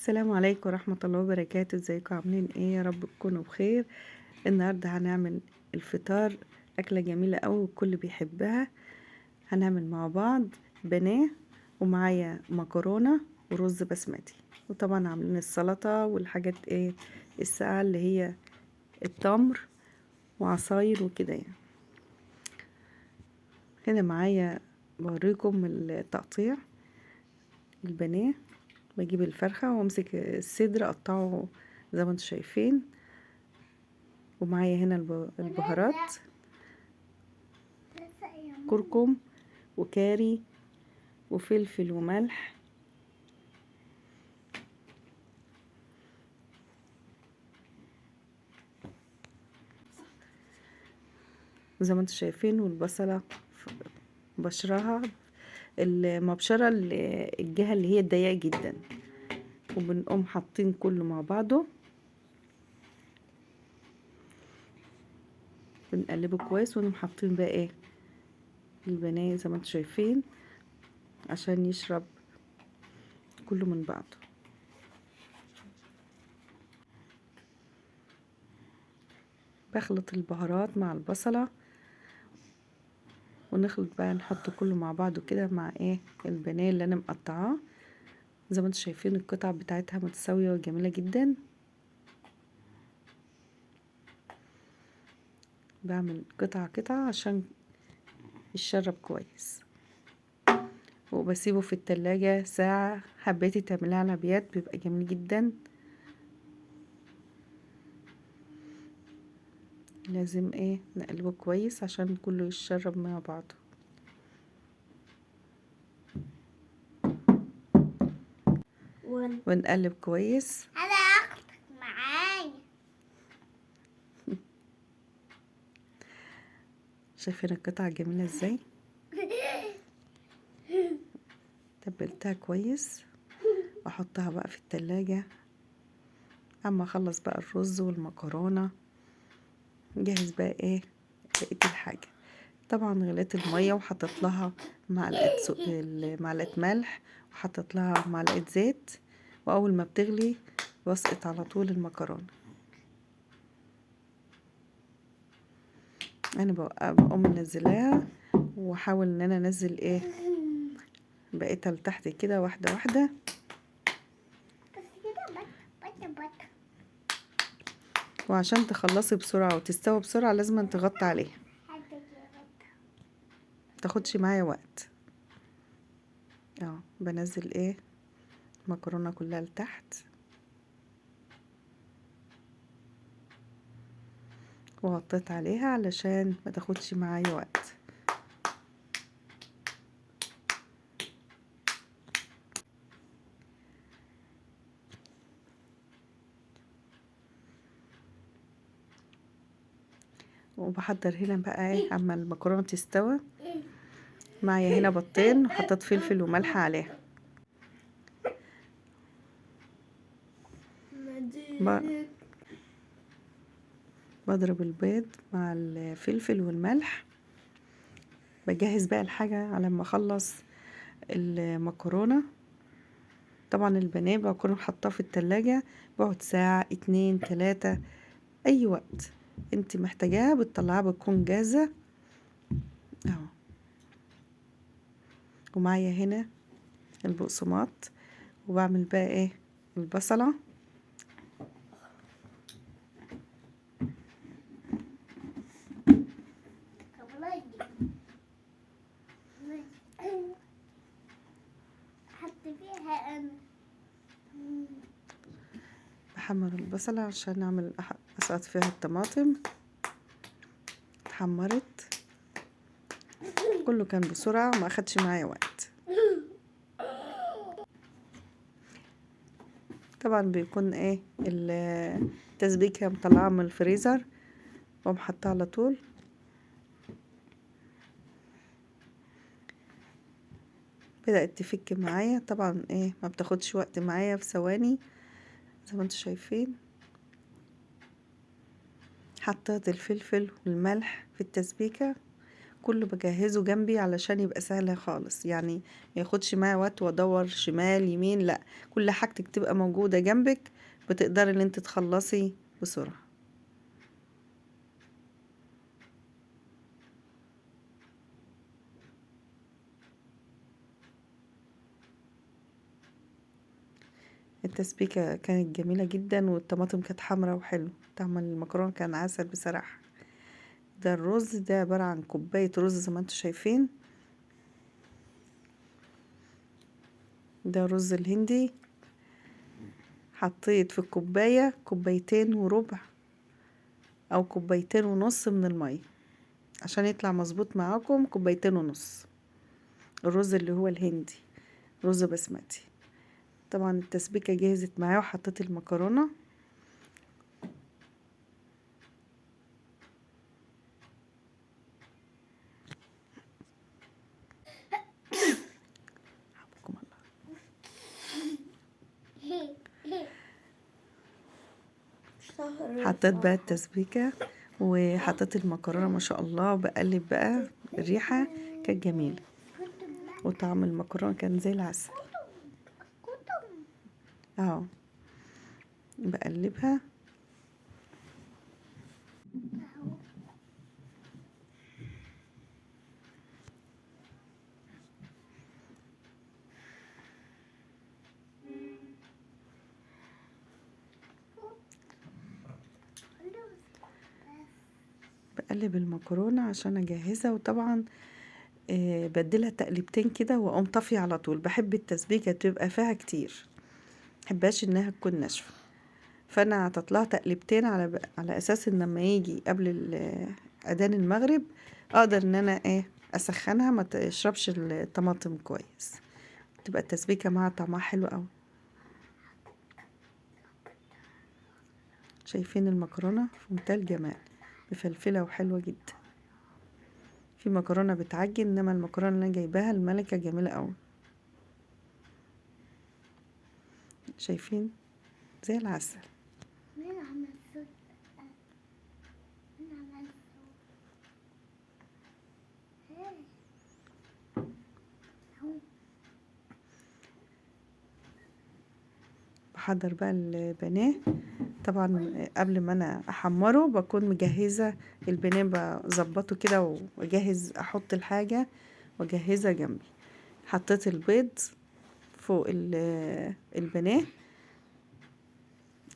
السلام عليكم ورحمة الله وبركاته. ازيكم عاملين ايه؟ يا رب تكونوا بخير. النهاردة هنعمل الفطار، أكلة جميلة أوي والكل بيحبها. هنعمل مع بعض بانيه، ومعايا مكرونة ورز بسمتي، وطبعا عاملين السلطة والحاجات ايه الساقعة اللي هي التمر وعصاير وكده يعني. هنا معايا بوريكم التقطيع. البانيه بجيب الفرخة وامسك الصدر اقطعه زي ما انتم شايفين، ومعايا هنا البهارات، كركم وكاري وفلفل وملح، زي ما انتم شايفين. والبصلة بشرها المبشرة الجهة اللي هي الضيقة جدا، وبنقوم حاطين كله مع بعضه، بنقلبه كويس، ونقوم حاطين بقى ايه البانيه زي ما انتم شايفين عشان يشرب كله من بعضه. بخلط البهارات مع البصلة، ونخلط بقى نحط كله مع بعضه كده مع ايه البانيه اللي انا مقطعاه. زي ما انتم شايفين القطع بتاعتها متساوية وجميلة جدا. بعمل قطعة قطعة عشان يتشرب كويس، وبسيبه في التلاجة ساعة. حبيتي تعمليه على بيات بيبقى جميل جدا. لازم ايه نقلبه كويس عشان كله يتشرب مع بعضه. ونقلب كويس. انا اختك معايا. شايفين القطعة جميلة ازاي؟ تبلتها كويس واحطها بقى في التلاجة. اما اخلص بقى الرز والمكرونة نجهز بقى ايه بقية الحاجة. طبعا غليت المية وحطت لها معلقة ملح، وحطت لها معلقة زيت، واول ما بتغلي بسقط على طول المكرونة. انا بقوم منزلاها، واحاول ان انا انزل ايه بقيتها لتحت كده واحدة واحدة. بس كده بط. وعشان تخلصي بسرعة وتستوي بسرعة لازم تغطي عليها، متاخدش معايا وقت. بنزل ايه المكرونة كلها لتحت، وغطيت عليها علشان ما تاخدش معايا وقت. وبحضر هنا بقى ايه اما المكرونة تستوى. معايا هنا بطين وحطيت فلفل وملح عليها. بضرب البيض مع الفلفل والملح. بجهز بقى الحاجة على ما اخلص المكرونة. طبعا البانيه بكون حاطاه في التلاجة، بقعد ساعة 2 3، اي وقت انت محتاجاها بتطلعها بتكون جاهزة اهو. ومعايا هنا البقسماط، وبعمل بقى ايه البصلة. حط فيها انا. بحمر البصلة عشان اعمل اسقط فيها الطماطم. اتحمرت كله كان بسرعة وما اخدش معايا وقت. طبعا بيكون ايه التسبيكة مطلعة من الفريزر واقوم حطها على طول. بدأت تفك معايا، طبعا ايه ما بتاخدش وقت معايا في ثواني زي ما انتم شايفين. حطيت الفلفل والملح في التسبيكة كله بجهزه جنبي علشان يبقى سهل خالص، يعني ما ياخدش معايا وقت وادور شمال يمين، لا كل حاجتك تبقى موجودة جنبك، بتقدري ان انت تخلصي بسرعة. التسبيكة كانت جميلة جدا، والطماطم كانت حمرا وحلو، طعم المكرونة كان عسل بصراحة. ده الرز ده عبارة عن كوباية رز زي ما انتوا شايفين، ده الرز الهندي. حطيت في الكوباية كوبايتين وربع او كوبايتين ونص من المية، عشان يطلع مظبوط معاكم كوبايتين ونص. الرز اللي هو الهندي رز بسمتي. طبعا التسبيكة جهزت معايا، وحطيت المكرونة. حبكم الله. حطيت بقى التسبيكة وحطيت المكرونة ما شاء الله، وبقلب بقى. الريحة كانت جميلة، وطعم المكرونة كان زي العسل. اهو بقلبها. بقلب المكرونة عشان اجهزها، وطبعا بديلها تقليبتين كده واقوم طافية على طول. بحب التسبيكة تبقى فيها كتير، محبهاش انها تكون ناشفة، فانا هتطلع تقليبتين على اساس ان لما يجي قبل اذان المغرب اقدر ان انا اسخنها ما تشربش الطماطم كويس، تبقى التسبيكة معاها طعمها حلو قوي. شايفين المكرونة في منتهى الجمال، مفلفلة وحلوة جدا. في مكرونة بتعجن، انما المكرونة اللي انا جايباها الملكة جميلة قوي. شايفين زي العسل. بحضر بقى البانيه. طبعا قبل ما انا احمره بكون مجهزة البانيه، بظبطه كده واجهز احط الحاجة واجهزها جنبي. حطيت البيض فوق البانيه.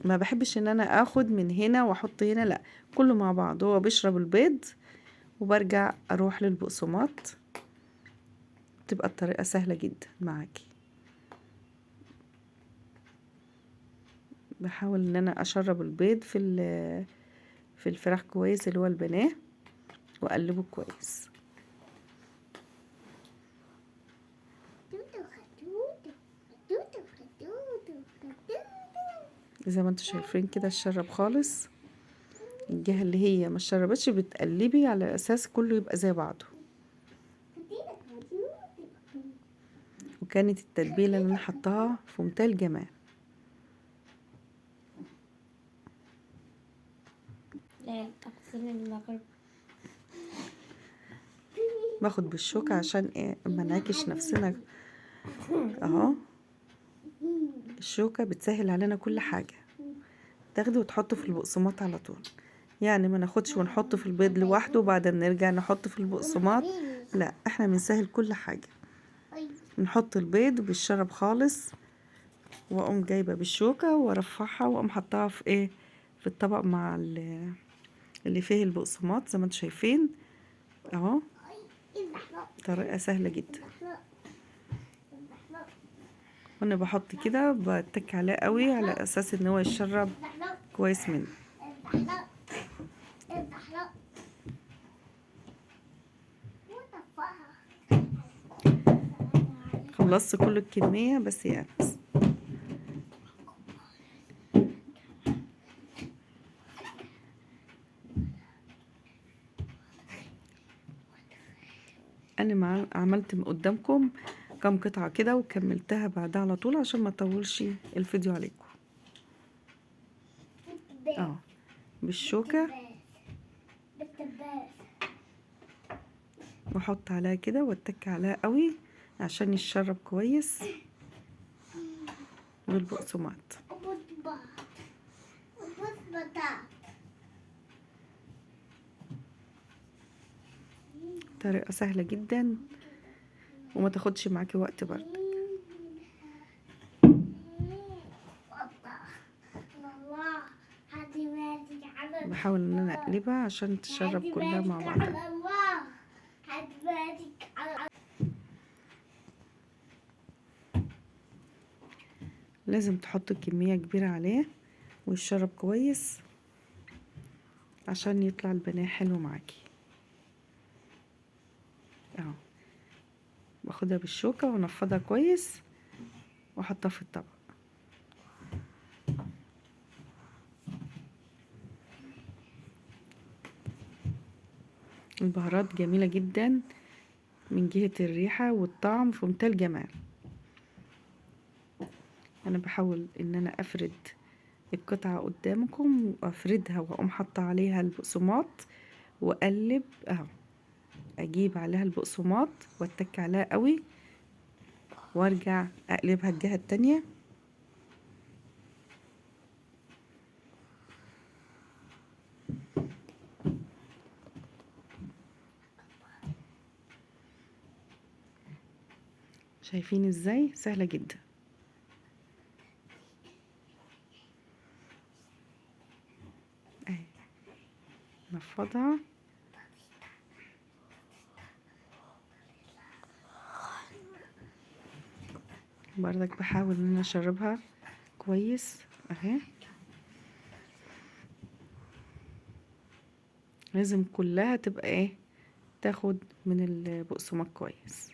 ما بحبش ان انا اخد من هنا واحط هنا، لا كله مع بعض، هو بيشرب البيض وبرجع اروح للبقسماط. تبقى الطريقة سهلة جدا معاكي. بحاول ان انا اشرب البيض في الفراخ كويس اللي هو البانيه، واقلبه كويس. زي ما انتوا شايفين كده شرب خالص. الجهة اللي هي ما شربتش بتقلبي على اساس كله يبقى زي بعضه. وكانت التتبيلة اللي انا حطاها في منتهى الجمال. باخد بالشوكة عشان ما نعكش نفسنا اهو. الشوكة بتسهل علينا كل حاجة، تاخده وتحطه في البقسماط على طول، يعني ما ناخدش ونحطه في البيض لوحده وبعدين نرجع نحطه في البقسماط، لا احنا بنسهل كل حاجة. نحط البيض بالشرب خالص، واقوم جايبة بالشوكة وارفعها واقوم حطها في في الطبق مع اللي فيه البقسماط زي ما انتوا شايفين اهو. طريقة سهلة جدا. وانا بحط كده بتك عليه قوي على اساس ان هو يشرب كويس منه. خلصت كل الكمية بس يعني انا عملت من قدامكم كام قطعة كده وكملتها بعدها على طول عشان ما اطولش الفيديو عليكم. بالشوكة واحط عليها كده واتك عليها قوي عشان يتشرب كويس بالبقسماط. طريقة سهلة جدا وما تاخدش معاكي وقت برضه. بحاول ان انا اقلبها عشان تشرب كلها مع بعضها. لازم تحط كمية كبيرة عليه ويشرب كويس عشان يطلع البانيه حلو معاكي. اهو باخدها بالشوكة وانفضها كويس واحطها في الطبق. البهارات جميلة جدا من جهة الريحة والطعم في منتهى الجمال. انا بحاول ان انا افرد القطعة قدامكم وافردها واقوم حاطة عليها البقسماط واقلب اهو. اجيب عليها البقسماط واتك عليها قوي وارجع اقلبها الجهة التانية. شايفين ازاي سهلة جدا. اهي نفضها بردك. بحاول ان انا اشربها كويس اهي. لازم كلها تبقى ايه تاخد من البقسماط كويس.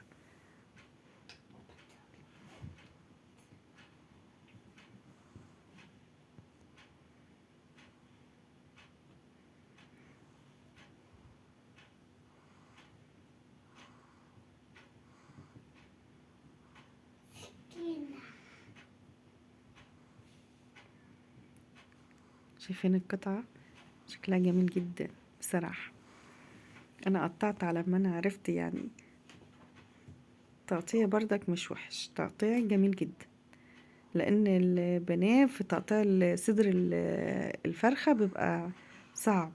شايفين القطعة شكلها جميل جدا بصراحة. انا قطعت على ما انا عرفت يعني تقطيع بردك مش وحش، تقطيع جميل جدا. لان البانيه في تقطيع صدر الفرخة بيبقى صعب.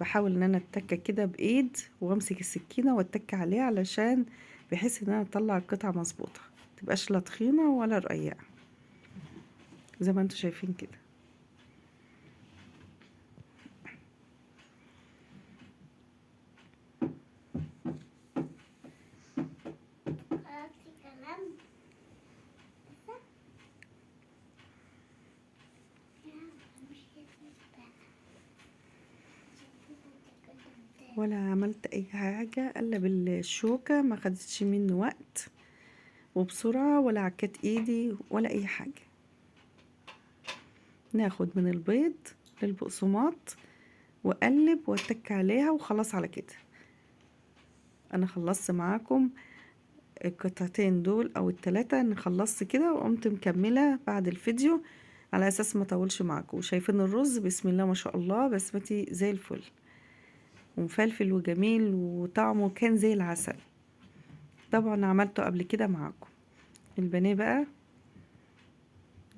بحاول ان انا اتك كده بايد وامسك السكينة واتك عليها علشان بحيث ان انا اطلع القطعة مظبوطة متبقاش لا تخينة ولا رقيقة زي ما انتوا شايفين كده. ولا عملت اي حاجة الا بالشوكة، ما خدتش مني وقت وبسرعة ولا عكت ايدي ولا اي حاجة. ناخد من البيض للبقسماط واقلب واتك عليها وخلاص على كده. انا خلصت معاكم القطعتين دول او التلاتة. انا خلصت كده وقمت مكملة بعد الفيديو على اساس ما اطولش معاكم. شايفين الرز بسم الله ما شاء الله بسمتي زي الفل ومفلفل وجميل وطعمه كان زي العسل. طبعا عملته قبل كده معاكم. البانيه بقى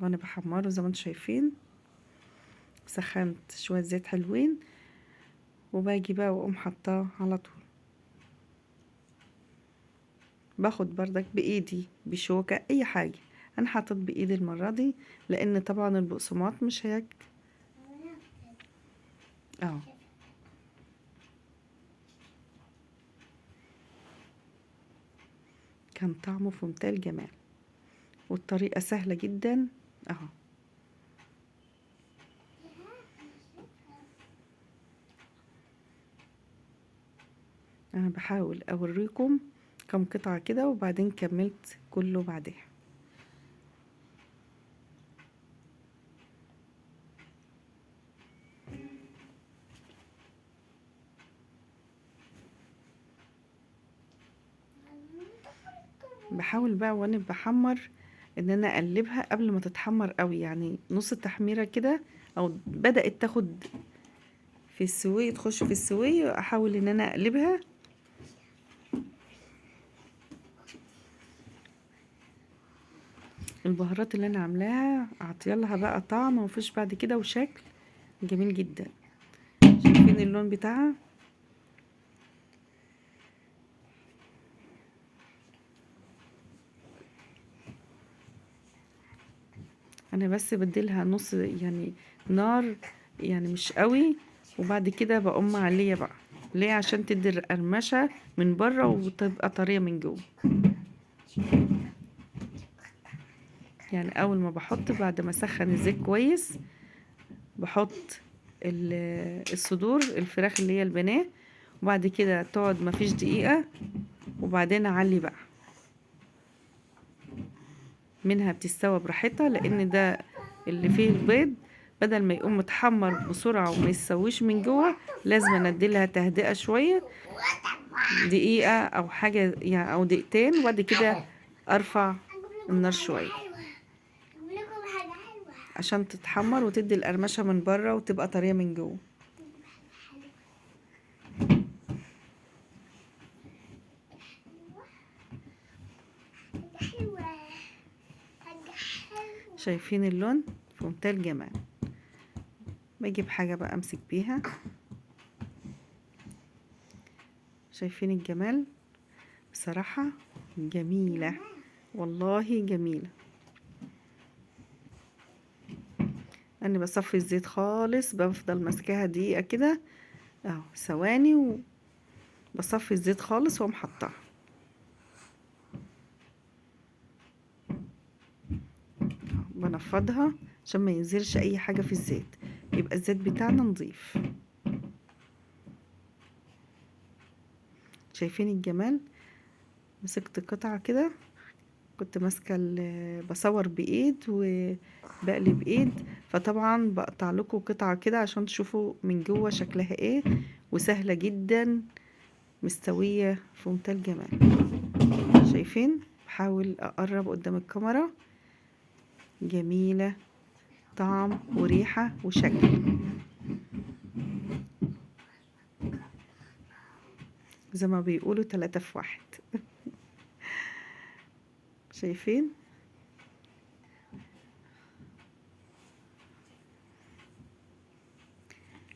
وانا بحمره زي ما انتم شايفين سخنت شويه زيت حلوين وباجي بقى واقوم حطاه على طول. باخد بردك بايدي بشوكه اي حاجه. انا حطيت بايدي المره دي لان طبعا البقسماط مش هياكل. اه كان طعمه في منتهى الجمال والطريقه سهله جدا اهو. انا بحاول اوريكم كم قطعة كده وبعدين كملت كله بعدها. بحاول بقى وانا بحمر ان انا اقلبها قبل ما تتحمر قوي، يعني نص التحميرة كده او بدأت تاخد في السوي تخش في السوي. احاول ان انا اقلبها البهارات اللي انا عاملاها عطيالها بقى طعم ومفيش بعد كده وشكل جميل جدا. شايفين اللون بتاعها؟ انا بس بديلها نص يعني نار، يعني مش قوي، وبعد كده بقوم عليها بقى. ليه؟ عشان تدي القرمشة من بره وتبقى طرية من جوه. يعني اول ما بحط بعد ما اسخن الزيت كويس بحط الصدور الفراخ اللي هي البانيه، وبعد كده تقعد مفيش دقيقة، وبعدين اعلي بقى منها بتستوى براحتها، لان ده اللي فيه البيض بدل ما يقوم متحمر بسرعة وما يستويش من جوه لازم نديلها تهدئة شوية، دقيقة او حاجة يعني او دقيقتين، وبعد كده ارفع النار شوية عشان تتحمر وتدي القرمشة من بره وتبقى طرية من جوه. شايفين اللون في منتهى الجمال. بجيب حاجة بقى امسك بيها. شايفين الجمال؟ بصراحة جميلة، والله جميلة. انا بصفي الزيت خالص، بفضل ماسكاها دقيقة كده اهو ثواني، وبصفي الزيت خالص واقوم حطها. بنفضها عشان ما ينزلش اي حاجة في الزيت، يبقى الزيت بتاعنا نظيف. شايفين الجمال؟ مسكت قطعة كده، كنت ماسكة بصور بايد وبقلب بايد، فطبعا بقطع لكم قطعة كده عشان تشوفوا من جوه شكلها ايه، وسهلة جدا مستوية في منتهى الجمال. شايفين؟ بحاول اقرب قدام الكاميرا. جميلة طعم وريحة وشكل، زي ما بيقولوا 3 في 1. شايفين؟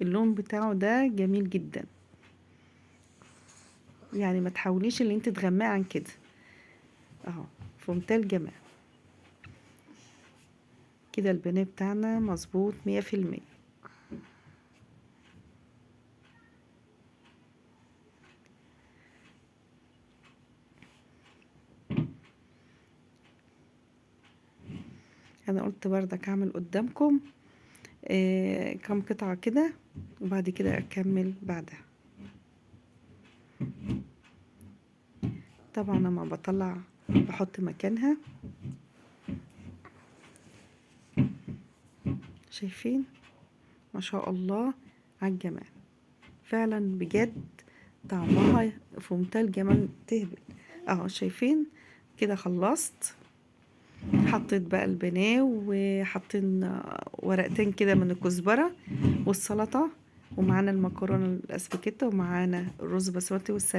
اللون بتاعه ده جميل جدا، يعني ما تحاوليش اللي انت تغمقي عن كده اهو في منتهى الجمال. كده البانيه بتاعنا مظبوط 100%. انا قلت بردك اعمل قدامكم كم قطعة كده، وبعد كده اكمل بعدها. طبعا لما بطلع بحط مكانها. شايفين؟ ما شاء الله على الجمال، فعلا بجد طعمها في منتهى الجمال تهبل اهو. شايفين؟ كده خلصت. حطيت بقى البانيه، وحطينا ورقتين كده من الكزبرة والسلطة، ومعانا المكرونة الاسباجيتا، ومعانا الرز بسمتي والسلطة.